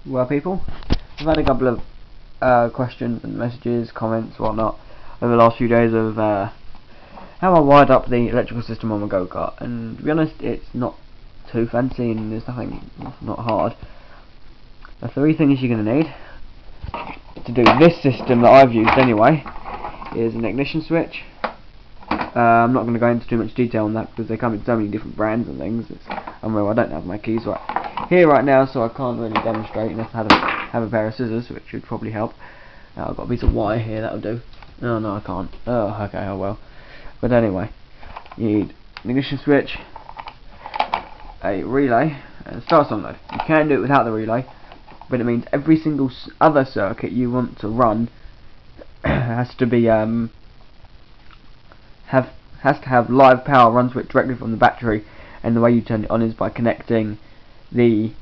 Well, people, I've had a couple of questions and messages, comments, whatnot over the last few days of how I wired up the electrical system on my go-kart, and to be honest, it's not too fancy and there's nothing, it's not hard. The three things you're going to need to do this system that I've used anyway is an ignition switch. I'm not going to go into too much detail on that because they come in so many different brands and things. I don't have my keys here right now, so I can't really demonstrate. You have to have a pair of scissors, which would probably help. I've got a piece of wire here, that'll do. Oh no, I can't. Oh, okay, oh well. But anyway, you need an ignition switch, a relay, and a star solenoid. You can do it without the relay, but it means every single other circuit you want to run has to be has to have live power run to it directly from the battery, and the way you turn it on is by connecting the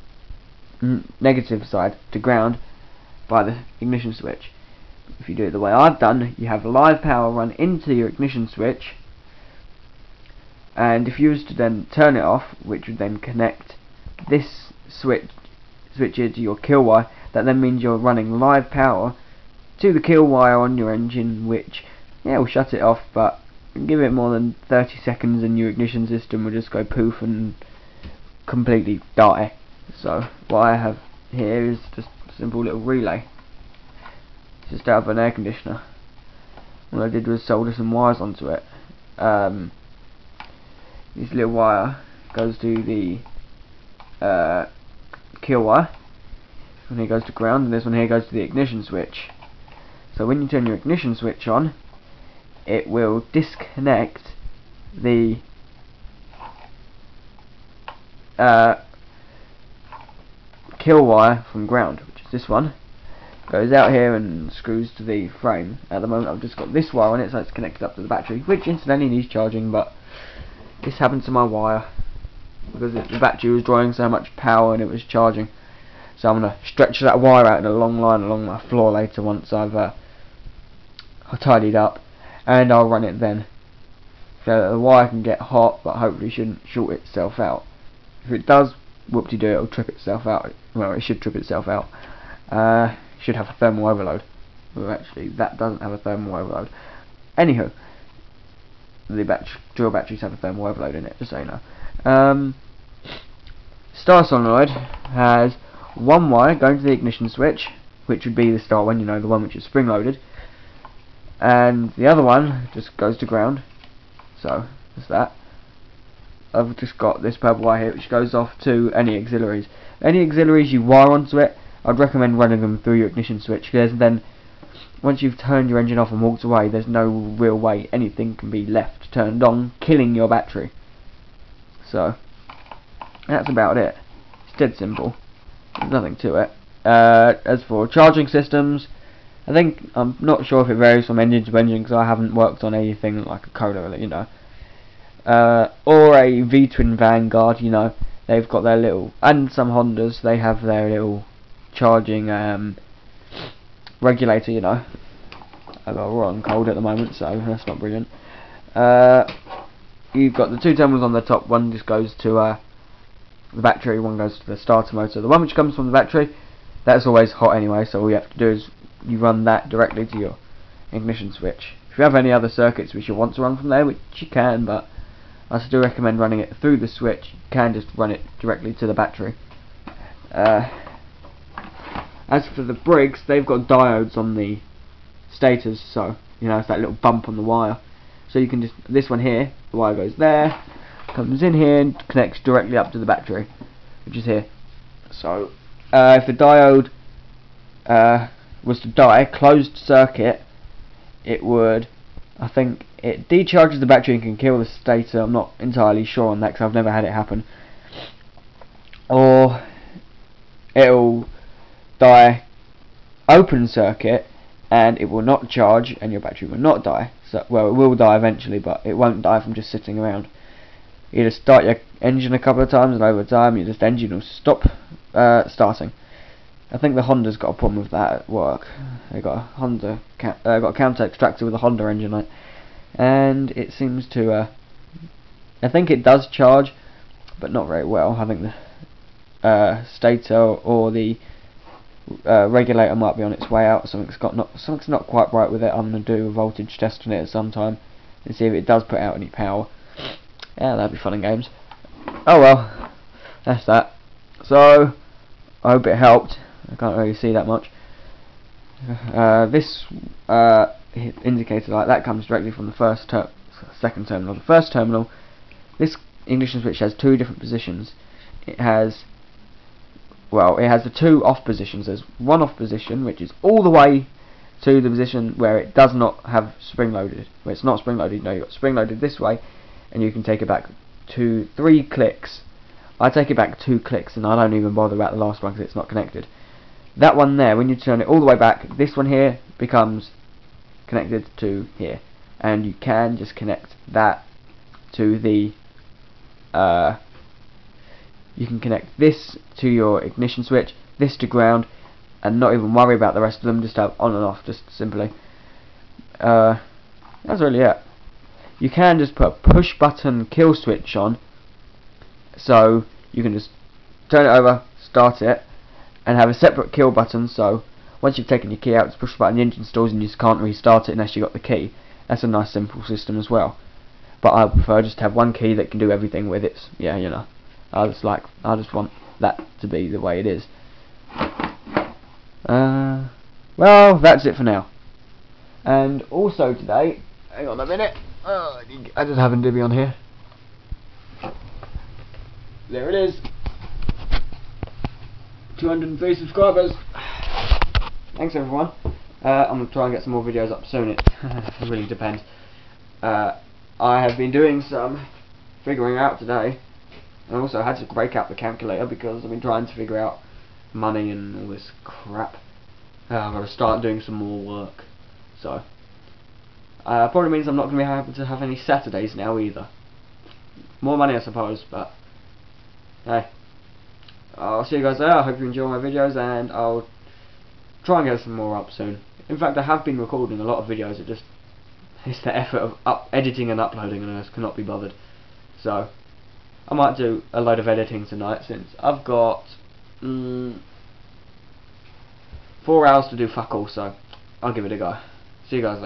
negative side to ground by the ignition switch. If you do it the way I've done, you have live power run into your ignition switch, and if you was to then turn it off, which would then connect this switch to your kill wire, that then means you're running live power to the kill wire on your engine, which will shut it off, but give it more than 30 seconds and your ignition system will just go poof and completely die. So what I have here is just a simple little relay. It's just out of an air conditioner. All I did was solder some wires onto it. This little wire goes to the kill wire. This one here goes to ground, and this one here goes to the ignition switch. So when you turn your ignition switch on, it will disconnect the kill wire from ground, which is this one. Goes out here and screws to the frame. At the moment I've just got this wire on it, so it's connected up to the battery, which incidentally needs charging, but this happened to my wire because the battery was drawing so much power and it was charging. So I'm going to stretch that wire out in a long line along my floor later once I've tidied up, and I'll run it then, so that the wire can get hot but hopefully shouldn't short itself out. If it does, whoop-de-doo, it'll trip itself out. Well, it should trip itself out. Should have a thermal overload. Well, actually that doesn't have a thermal overload. Anywho, the dual batteries have a thermal overload in it, just so you know. Star solenoid has one wire going to the ignition switch, which would be the start one, the one which is spring loaded, and the other one just goes to ground. So that's that. I've just got this purple wire here which goes off to any auxiliaries. Any auxiliaries you wire onto it, I'd recommend running them through your ignition switch, because then once you've turned your engine off and walked away, there's no real way anything can be left turned on, killing your battery. So that's about it. It's dead simple. There's nothing to it. As for charging systems, I'm not sure if it varies from engine to engine, because I haven't worked on anything like a Cola, or a V-twin Vanguard. They've got their little, and some Hondas, they have their little charging regulator. I've got a rotten cold at the moment, so that's not brilliant. You've got the two terminals on the top. One just goes to the battery, one goes to the starter motor. The one which comes from the battery, that's always hot anyway, so all you have to do is you run that directly to your ignition switch. If you have any other circuits which you want to run from there, which you can, but I still recommend running it through the switch. You can just run it directly to the battery. As for the briggs, they've got diodes on the stators, so it's that little bump on the wire. So you can just, this one here, the wire goes there, comes in here and connects directly up to the battery, which is here. So if the diode was to die, closed circuit, it would, I think it decharges the battery and can kill the stator. I'm not entirely sure on that because I've never had it happen. Or it'll die open circuit and it will not charge and your battery will not die. So, well, it will die eventually, but it won't die from just sitting around. You just start your engine a couple of times, and over time your engine will stop starting. I think the Honda's got a problem with that at work. They got a Honda, got a counter extractor with a Honda engine on it, and it seems to. I think it does charge, but not very well. I think the stator or the regulator might be on its way out. Something's not quite right with it. I'm going to do a voltage test on it at some time and see if it does put out any power. Yeah, that'd be fun and games. Oh well, that's that. So I hope it helped. I can't really see that much. This indicator light that comes directly from the second terminal. The first terminal, this ignition switch has two different positions. It has the two off positions. There's one off position which is all the way to the position where it does not have spring loaded. Where it's not spring loaded. No, you've got spring loaded this way, and you can take it back 3 clicks. I take it back 2 clicks, and I don't even bother about the last one because it's not connected. That one there, when you turn it all the way back, this one here becomes connected to here, and you can just connect that to the you can connect this to your ignition switch, this to ground, and not even worry about the rest of them. Just have on and off, just simply. That's really it. You can just put a push button kill switch on, so you can just turn it over, start it, and have a separate kill button. So once you've taken your key out, just push the button, the engine stalls, and you just can't restart it unless you got the key. That's a nice simple system as well. But I prefer just to have one key that can do everything with it. Yeah, you know, I just want that to be the way it is. Well, that's it for now. And also today, hang on a minute. I just have a divvy on here. There it is. 203 subscribers. Thanks everyone. I'm going to try and get some more videos up soon. It really depends. I have been doing some figuring out today. I also had to break out the calculator because I've been trying to figure out money and all this crap. I've got to start doing some more work. So probably means I'm not going to be able to have any Saturdays now either. More money I suppose, but hey. I'll see you guys there. I hope you enjoy my videos, and I'll try and get some more up soon. In fact, I have been recording a lot of videos. It's the effort of editing and uploading, and I just cannot be bothered. So I might do a load of editing tonight, since I've got 4 hours to do fuck all. So I'll give it a go. See you guys later.